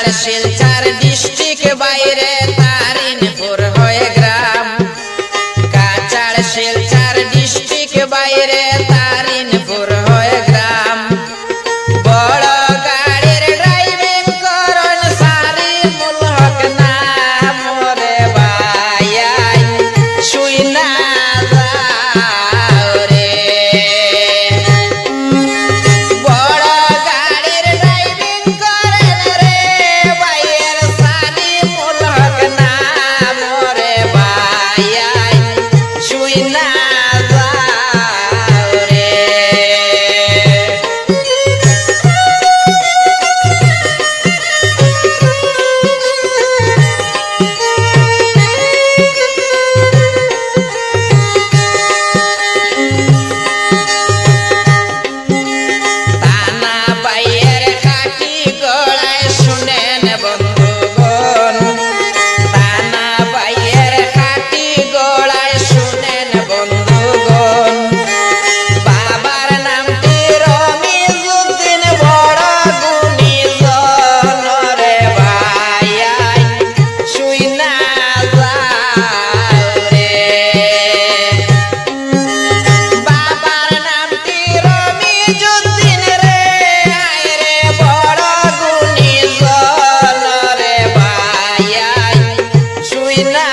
কাচাড় Silchar district বাইরে তারিনপুর হয়ে গ্রাম কাচাড় Silchar district বাইরে তারিনপুর হয়ে গ্রাম বড় গাড়ির ড্রাইভিং করন সারি মুলহক নাম রে ভাই শুই না যাও রে বড় গাড়ির ড্রাইভিং করেন রে ভাইয়ের সারি মুলহক নাম রে ভাই শুই না যাও রে তানা বাইয়ের খাটি গলায় শুনেন বন্ধুগণ তানা বাইয়ের খাটি গলায় শুনেন বন্ধুগণ বাবার নামটি রমিজউদ্দিন বড় গুণী জন রে ভাই শুই না যাও রে বাবার নামটি রমিজউদ্দিন রে আইরে বড় গুণী জন রে ভাই শুই না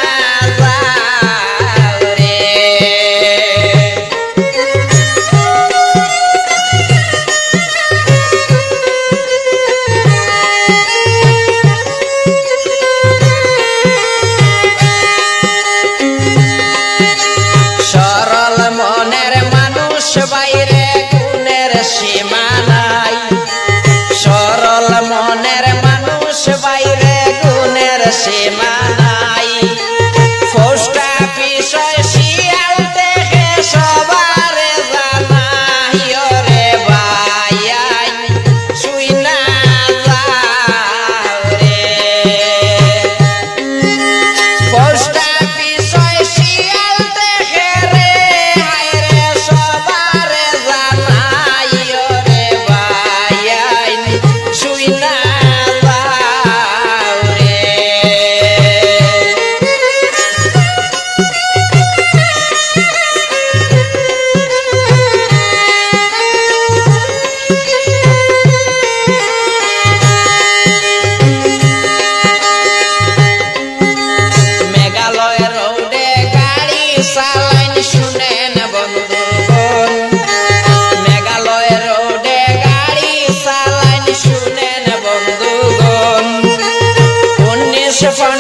যাও রে সরল মনের মানুষ বাইরে গুণের সীমা নাই সরল মনের মানুষ বাইরে গুণের সীমা নাই পোস্ট অফিস শিয়াল দেখে সবারে জানাই রে ভাই শুই না যাও রে পোস্ট অফিস শিয়াল দেখে রে হায়রে সবারে জানাই রে ভাই শুই না যাও রে মেঘালয় রোডে গাড়ি চালাইন শুনেন বন্ধুগণ মেঘালয় রোডে গাড়ি চালাইন শুনেন বন্ধুগণ 19